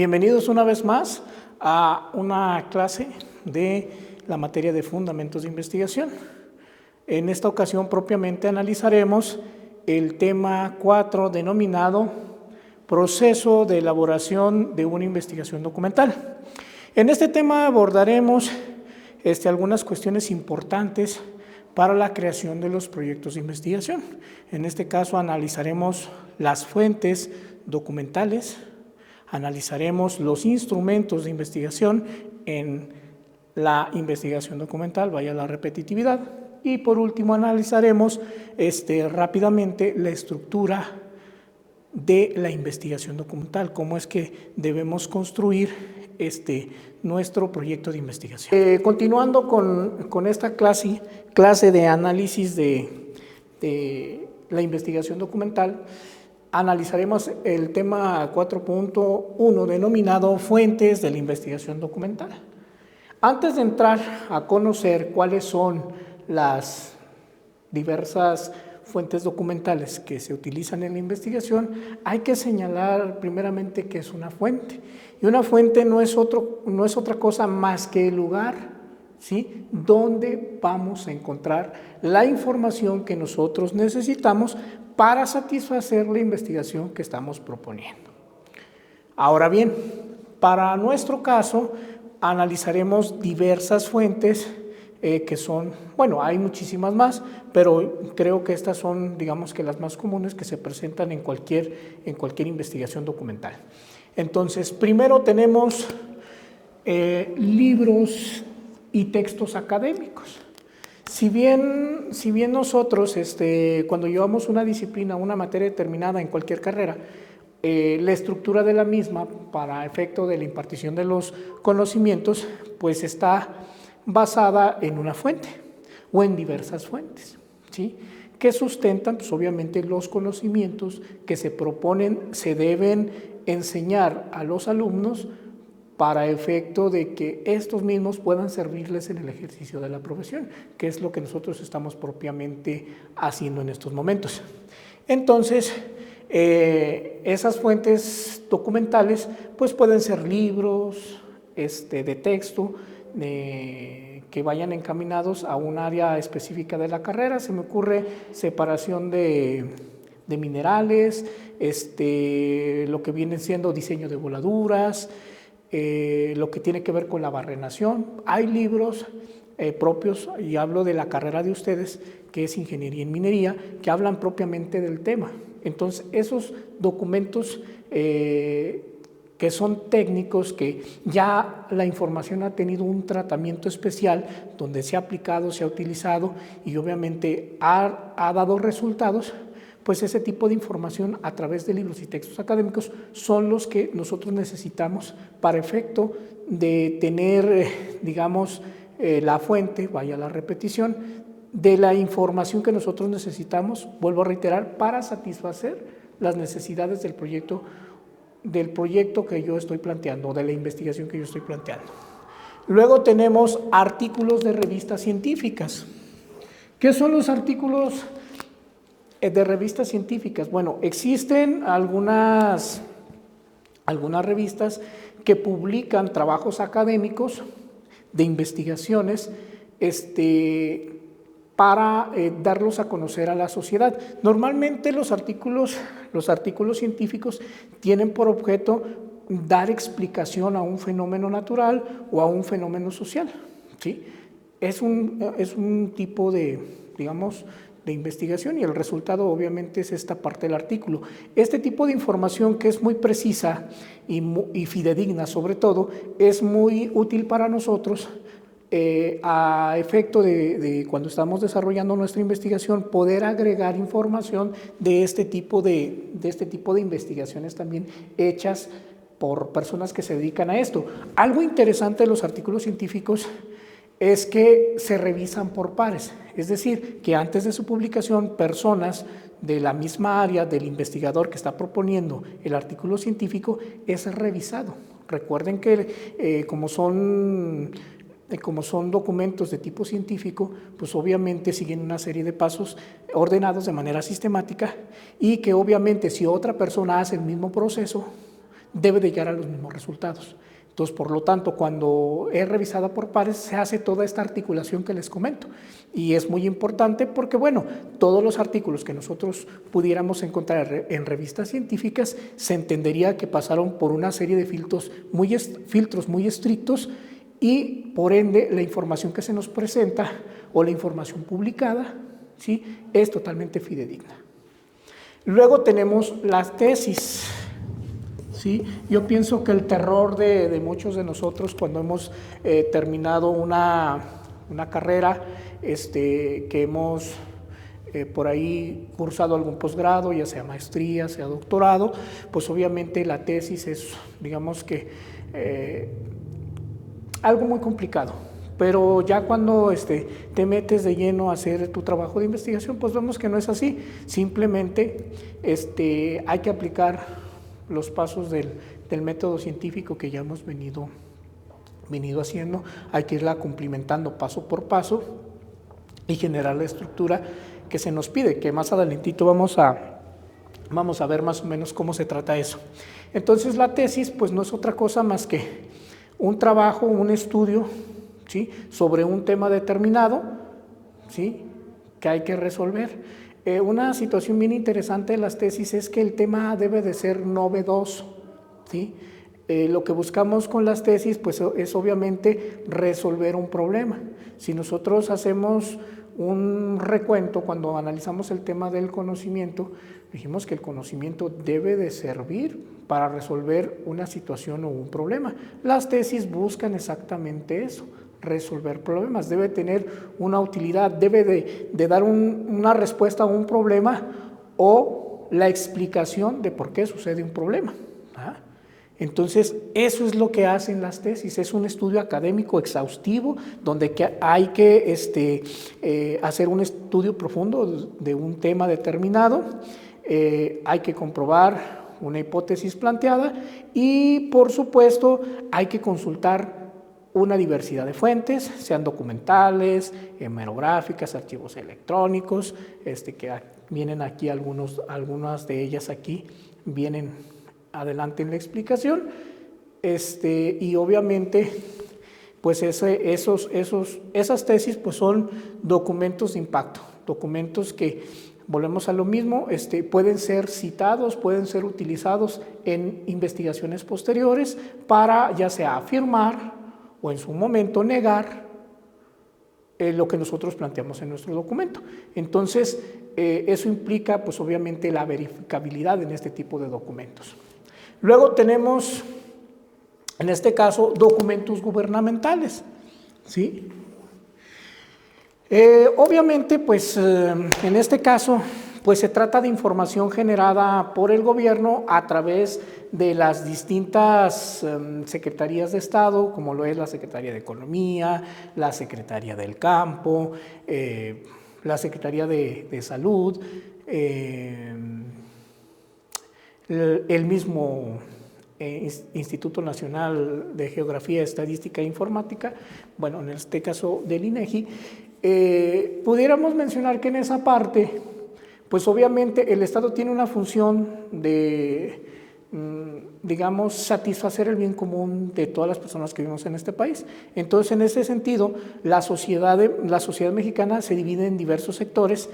Bienvenidos una vez más a una clase de la materia de Fundamentos de Investigación. En esta ocasión propiamente analizaremos el tema 4 denominado Proceso de elaboración de una investigación documental. En este tema abordaremos algunas cuestiones importantes para la creación de los proyectos de investigación. En este caso analizaremos las fuentes documentales, analizaremos los instrumentos de investigación en la investigación documental, vaya la repetitividad, y por último analizaremos rápidamente la estructura de la investigación documental, cómo es que debemos construir nuestro proyecto de investigación. Continuando con esta clase de análisis de la investigación documental, analizaremos el tema 4.1 denominado Fuentes de la investigación documental. Antes de entrar a conocer cuáles son las diversas fuentes documentales que se utilizan en la investigación, hay que señalar primeramente qué es una fuente. Y una fuente no es otra cosa más que el lugar, ¿sí?, donde vamos a encontrar la información que nosotros necesitamos para satisfacer la investigación que estamos proponiendo. Ahora bien, para nuestro caso, analizaremos diversas fuentes que son, bueno, hay muchísimas más, pero creo que estas son, digamos que las más comunes que se presentan en cualquier investigación documental. Entonces, primero tenemos libros y textos académicos. Si bien nosotros, cuando llevamos una disciplina, una materia determinada en cualquier carrera, la estructura de la misma para efecto de la impartición de los conocimientos, pues está basada en una fuente o en diversas fuentes, ¿sí?, que sustentan, pues, obviamente, los conocimientos que se proponen, se deben enseñar a los alumnos para efecto de que estos mismos puedan servirles en el ejercicio de la profesión, que es lo que nosotros estamos propiamente haciendo en estos momentos. Entonces, esas fuentes documentales pues pueden ser libros de texto que vayan encaminados a un área específica de la carrera. Se me ocurre separación de minerales, lo que viene siendo diseño de voladuras, lo que tiene que ver con la barrenación. Hay libros propios, y hablo de la carrera de ustedes, que es Ingeniería en Minería, que hablan propiamente del tema. Entonces, esos documentos que son técnicos, que ya la información ha tenido un tratamiento especial, donde se ha aplicado, se ha utilizado y obviamente ha dado resultados, pues ese tipo de información a través de libros y textos académicos son los que nosotros necesitamos para efecto de tener, digamos, la fuente, vaya la repetición, de la información que nosotros necesitamos, vuelvo a reiterar, para satisfacer las necesidades del proyecto que yo estoy planteando, de la investigación que yo estoy planteando. Luego tenemos artículos de revistas científicas. ¿Qué son los artículos de revistas científicas? Bueno, existen algunas revistas que publican trabajos académicos de investigaciones para darlos a conocer a la sociedad. Normalmente los artículos científicos tienen por objeto dar explicación a un fenómeno natural o a un fenómeno social, ¿sí? Es un tipo de, digamos, de investigación, y el resultado obviamente es esta parte del artículo. Este tipo de información, que es muy precisa y fidedigna sobre todo, es muy útil para nosotros a efecto de cuando estamos desarrollando nuestra investigación, poder agregar información de este tipo de investigaciones también hechas por personas que se dedican a esto. Algo interesante de los artículos científicos es que se revisan por pares, es decir, que antes de su publicación, personas de la misma área del investigador que está proponiendo el artículo científico es revisado. Recuerden que como son documentos de tipo científico, pues obviamente siguen una serie de pasos ordenados de manera sistemática, y que obviamente si otra persona hace el mismo proceso, debe de llegar a los mismos resultados. Entonces, por lo tanto, cuando es revisada por pares, se hace toda esta articulación que les comento. Y es muy importante porque, bueno, todos los artículos que nosotros pudiéramos encontrar en revistas científicas, se entendería que pasaron por una serie de filtros muy estrictos y, por ende, la información que se nos presenta o la información publicada, ¿sí?, es totalmente fidedigna. Luego tenemos las tesis. ¿Sí? Yo pienso que el terror de muchos de nosotros cuando hemos terminado una carrera, que hemos por ahí cursado algún posgrado, ya sea maestría, sea doctorado, pues obviamente la tesis es, digamos que, algo muy complicado. Pero ya cuando te metes de lleno a hacer tu trabajo de investigación, pues vemos que no es así. Simplemente hay que aplicar los pasos del método científico que ya hemos venido haciendo, hay que irla cumplimentando paso por paso y generar la estructura que se nos pide, que más adelantito vamos a ver más o menos cómo se trata eso. Entonces la tesis pues no es otra cosa más que un trabajo, un estudio, ¿sí?, sobre un tema determinado, ¿sí?, que hay que resolver. Una situación bien interesante de las tesis es que el tema debe de ser novedoso, ¿sí? Lo que buscamos con las tesis pues, es obviamente resolver un problema. Si nosotros hacemos un recuento cuando analizamos el tema del conocimiento, dijimos que el conocimiento debe de servir para resolver una situación o un problema. Las tesis buscan exactamente eso, resolver problemas, debe tener una utilidad, debe de dar una respuesta a un problema o la explicación de por qué sucede un problema. Entonces, eso es lo que hacen las tesis, es un estudio académico exhaustivo donde hay que hacer un estudio profundo de un tema determinado, hay que comprobar una hipótesis planteada y, por supuesto, hay que consultar una diversidad de fuentes, sean documentales, hemerográficas, archivos electrónicos, que vienen aquí algunas de ellas aquí vienen adelante en la explicación, y obviamente pues esas tesis pues son documentos de impacto, documentos que, volvemos a lo mismo, pueden ser citados, pueden ser utilizados en investigaciones posteriores para ya sea afirmar o en su momento negar lo que nosotros planteamos en nuestro documento. Entonces, eso implica, pues obviamente, la verificabilidad en este tipo de documentos. Luego tenemos, en este caso, documentos gubernamentales, ¿sí? Obviamente, pues, en este caso, pues se trata de información generada por el gobierno a través de las distintas secretarías de Estado, como lo es la Secretaría de Economía, la Secretaría del Campo, la Secretaría de Salud, el mismo Instituto Nacional de Geografía, Estadística e Informática, bueno, en este caso del INEGI. Pudiéramos mencionar que en esa parte, pues obviamente el Estado tiene una función de, digamos, satisfacer el bien común de todas las personas que vivimos en este país. Entonces, en ese sentido, la sociedad mexicana se divide en diversos sectores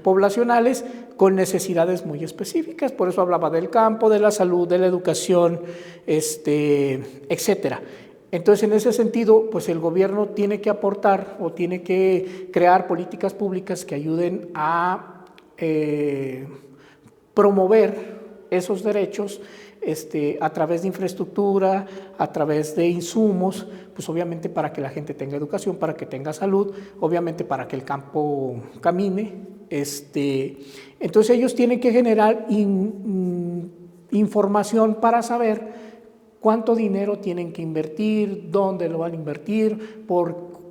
poblacionales con necesidades muy específicas. Por eso hablaba del campo, de la salud, de la educación, etcétera. Entonces, en ese sentido, pues el gobierno tiene que aportar o tiene que crear políticas públicas que ayuden a promover esos derechos a través de infraestructura, a través de insumos, pues obviamente para que la gente tenga educación, para que tenga salud, obviamente para que el campo camine. Entonces ellos tienen que generar información para saber cuánto dinero tienen que invertir, dónde lo van a invertir,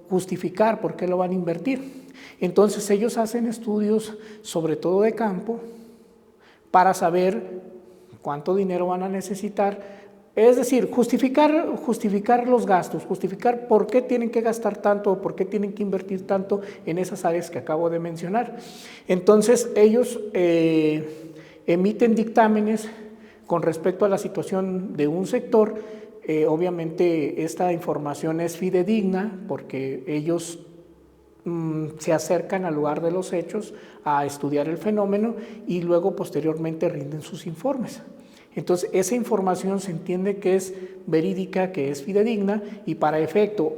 justificar por qué lo van a invertir. Entonces ellos hacen estudios, sobre todo de campo, para saber cuánto dinero van a necesitar, es decir, justificar los gastos, justificar por qué tienen que gastar tanto o por qué tienen que invertir tanto en esas áreas que acabo de mencionar. Entonces ellos emiten dictámenes con respecto a la situación de un sector. Obviamente esta información es fidedigna porque ellos se acercan al lugar de los hechos a estudiar el fenómeno y luego posteriormente rinden sus informes. Entonces esa información se entiende que es verídica, que es fidedigna, y para efecto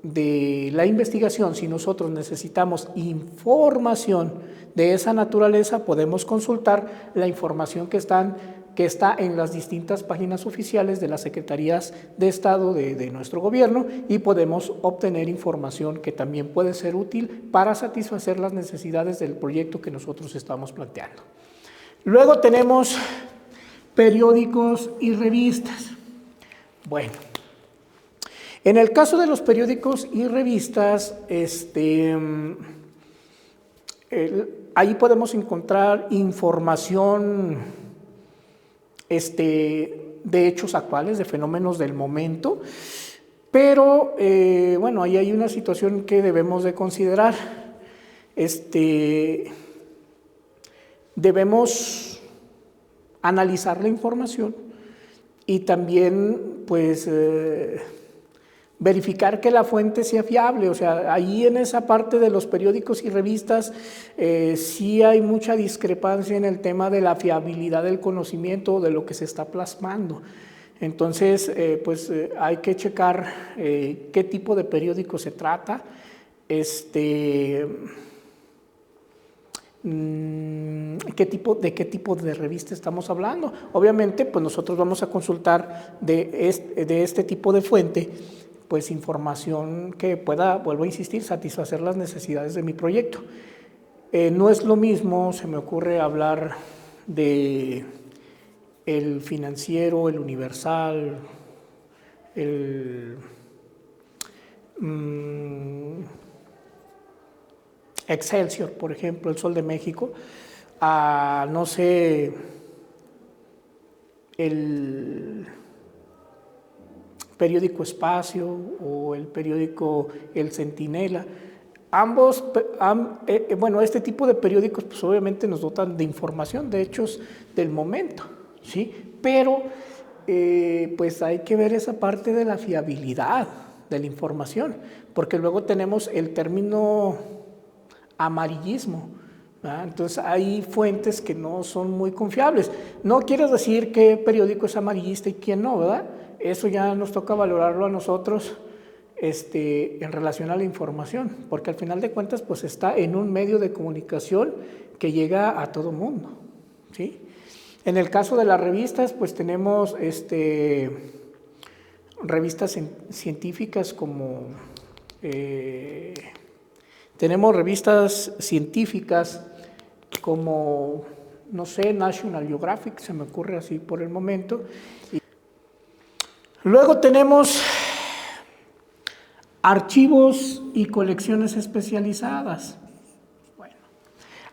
de la investigación, si nosotros necesitamos información de esa naturaleza, podemos consultar la información que está en las distintas páginas oficiales de las Secretarías de Estado de nuestro gobierno, y podemos obtener información que también puede ser útil para satisfacer las necesidades del proyecto que nosotros estamos planteando. Luego tenemos periódicos y revistas. Bueno, en el caso de los periódicos y revistas, ahí podemos encontrar información de hechos actuales, de fenómenos del momento, pero bueno, ahí hay una situación que debemos de considerar. Debemos analizar la información y también pues verificar que la fuente sea fiable. O sea, ahí en esa parte de los periódicos y revistas sí hay mucha discrepancia en el tema de la fiabilidad del conocimiento, de lo que se está plasmando. Entonces, hay que checar qué tipo de periódico se trata, de qué tipo de revista estamos hablando. Obviamente, pues nosotros vamos a consultar de este tipo de fuente, pues información que pueda, vuelvo a insistir, satisfacer las necesidades de mi proyecto. No es lo mismo, se me ocurre hablar de el Financiero, el Universal, el Excelsior, por ejemplo, el Sol de México, a, no sé, el periódico Espacio o el periódico El Centinela. Ambos, bueno, este tipo de periódicos pues obviamente nos dotan de información, de hechos del momento, ¿sí? Pero pues hay que ver esa parte de la fiabilidad de la información, porque luego tenemos el término amarillismo, ¿verdad? Entonces hay fuentes que no son muy confiables. No quiere decir qué periódico es amarillista y quién no, ¿verdad? Eso ya nos toca valorarlo a nosotros en relación a la información, porque al final de cuentas pues está en un medio de comunicación que llega a todo mundo, ¿sí? En el caso de las revistas, pues tenemos revistas científicas como tenemos revistas científicas como, no sé, National Geographic, se me ocurre así por el momento. Luego tenemos archivos y colecciones especializadas. Bueno,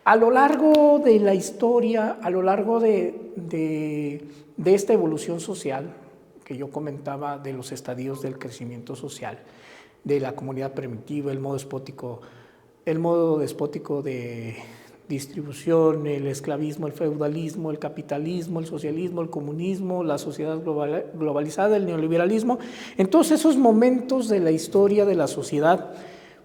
a lo largo de la historia, a lo largo de esta evolución social que yo comentaba, de los estadios del crecimiento social, de la comunidad primitiva, el modo despótico de distribución, el esclavismo, el feudalismo, el capitalismo, el socialismo, el comunismo, la sociedad globalizada, el neoliberalismo. En todos esos momentos de la historia de la sociedad,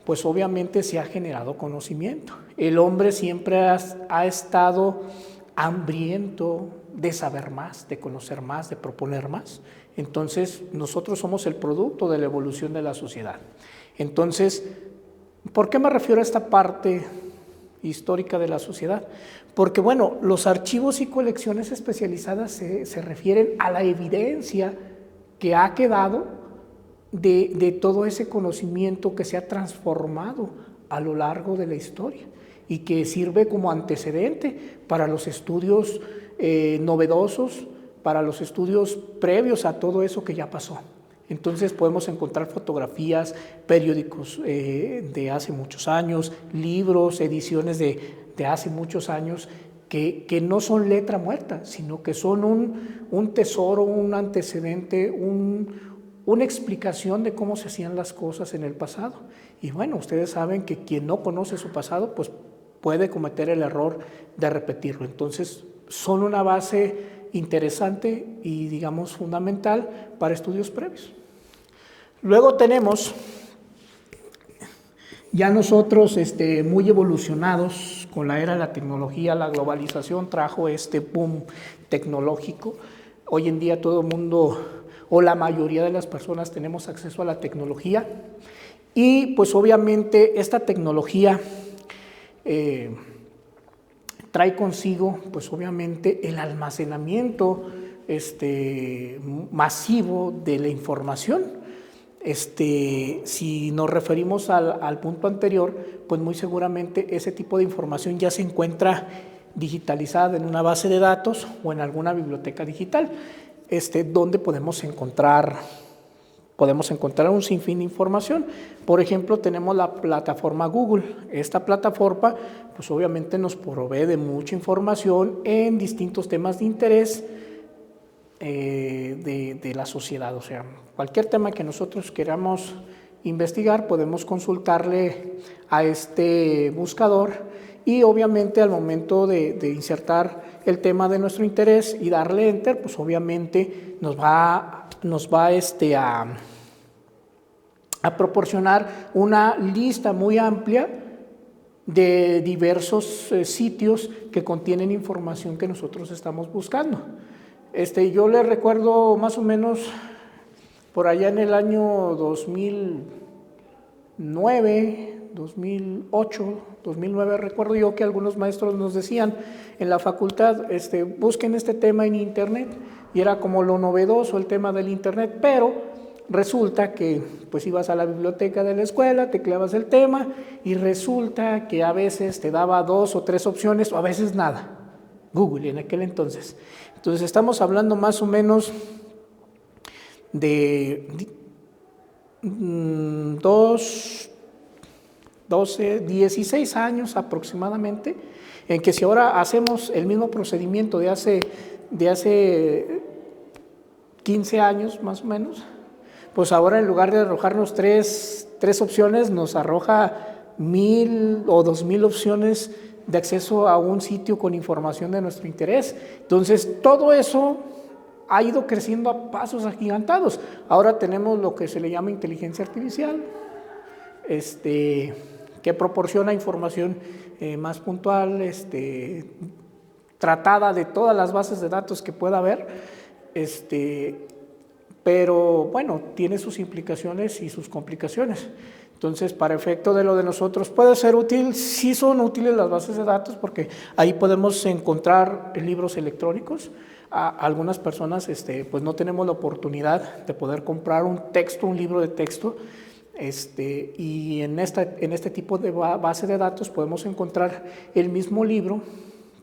pues obviamente se ha generado conocimiento. El hombre siempre ha estado hambriento de saber más, de conocer más, de proponer más. Entonces, nosotros somos el producto de la evolución de la sociedad. Entonces, ¿por qué me refiero a esta parte histórica de la sociedad? Porque, bueno, los archivos y colecciones especializadas se refieren a la evidencia que ha quedado de todo ese conocimiento que se ha transformado a lo largo de la historia y que sirve como antecedente para los estudios novedosos, para los estudios previos a todo eso que ya pasó. Entonces podemos encontrar fotografías, periódicos de hace muchos años, libros, ediciones de hace muchos años que no son letra muerta, sino que son un tesoro, un antecedente, una explicación de cómo se hacían las cosas en el pasado. Y bueno, ustedes saben que quien no conoce su pasado, pues puede cometer el error de repetirlo. Entonces son una base interesante y, digamos, fundamental para estudios previos. Luego tenemos ya nosotros muy evolucionados con la era de la tecnología. La globalización trajo este boom tecnológico. Hoy en día todo el mundo, o la mayoría de las personas, tenemos acceso a la tecnología, y pues obviamente esta tecnología trae consigo pues obviamente el almacenamiento masivo de la información. Si nos referimos al punto anterior, pues muy seguramente ese tipo de información ya se encuentra digitalizada en una base de datos o en alguna biblioteca digital, donde podemos encontrar un sinfín de información. Por ejemplo, tenemos la plataforma Google. Esta plataforma, pues obviamente nos provee de mucha información en distintos temas de interés de la sociedad. O sea, cualquier tema que nosotros queramos investigar, podemos consultarle a este buscador, y obviamente al momento de insertar el tema de nuestro interés y darle enter, pues obviamente nos va a proporcionar una lista muy amplia de diversos sitios que contienen información que nosotros estamos buscando. Yo les recuerdo más o menos por allá en el año 2009, 2008, 2009, recuerdo yo que algunos maestros nos decían en la facultad, busquen este tema en internet, y era como lo novedoso el tema del internet, pero resulta que pues ibas a la biblioteca de la escuela, tecleabas el tema, y resulta que a veces te daba 2 o 3 opciones, o a veces nada. Google en aquel entonces. Entonces estamos hablando más o menos de 16 años aproximadamente, en que si ahora hacemos el mismo procedimiento de hace 15 años más o menos, pues ahora en lugar de arrojarnos tres opciones, nos arroja 1000 o 2000 opciones de acceso a un sitio con información de nuestro interés. Entonces, todo eso ha ido creciendo a pasos agigantados. Ahora tenemos lo que se le llama inteligencia artificial, que proporciona información más puntual, tratada de todas las bases de datos que pueda haber, pero bueno, tiene sus implicaciones y sus complicaciones. Entonces, para efecto de lo de nosotros, ¿puede ser útil? Sí son útiles las bases de datos, porque ahí podemos encontrar libros electrónicos. Algunas personas pues no tenemos la oportunidad de poder comprar un libro de texto, y en este tipo de base de datos podemos encontrar el mismo libro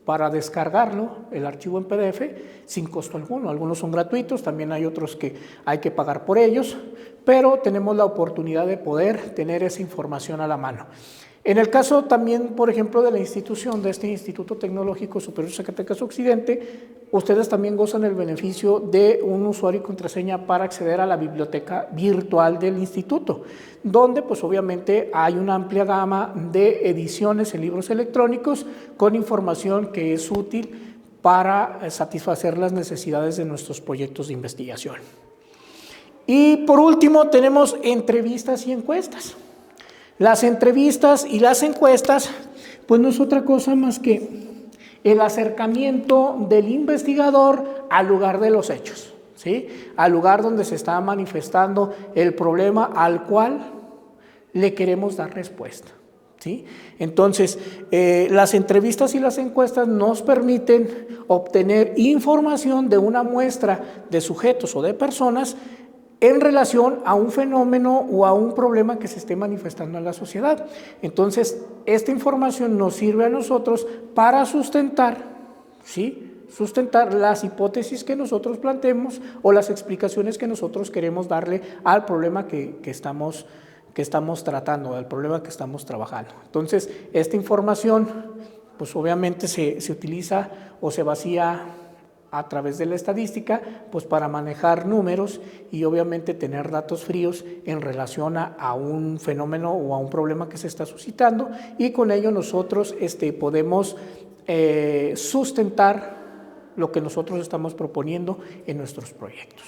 para descargarlo, el archivo en PDF, sin costo alguno. Algunos son gratuitos, también hay otros que hay que pagar por ellos, pero tenemos la oportunidad de poder tener esa información a la mano. En el caso también, por ejemplo, de la institución, de este Instituto Tecnológico Superior Zacatecas Occidente, ustedes también gozan el beneficio de un usuario y contraseña para acceder a la biblioteca virtual del instituto, donde pues obviamente hay una amplia gama de ediciones en libros electrónicos con información que es útil para satisfacer las necesidades de nuestros proyectos de investigación. Y por último tenemos entrevistas y encuestas. Las entrevistas y las encuestas pues no es otra cosa más que el acercamiento del investigador al lugar de los hechos, ¿sí? Al lugar donde se está manifestando el problema al cual le queremos dar respuesta, ¿sí? Entonces, las entrevistas y las encuestas nos permiten obtener información de una muestra de sujetos o de personas en relación a un fenómeno o a un problema que se esté manifestando en la sociedad. Entonces, esta información nos sirve a nosotros para sustentar, ¿sí? Sustentar las hipótesis que nosotros planteemos o las explicaciones que nosotros queremos darle al problema que estamos tratando, al problema que estamos trabajando. Entonces, esta información, pues obviamente se utiliza o se vacía a través de la estadística, pues para manejar números y obviamente tener datos fríos en relación a un fenómeno o a un problema que se está suscitando, y con ello nosotros podemos sustentar lo que nosotros estamos proponiendo en nuestros proyectos.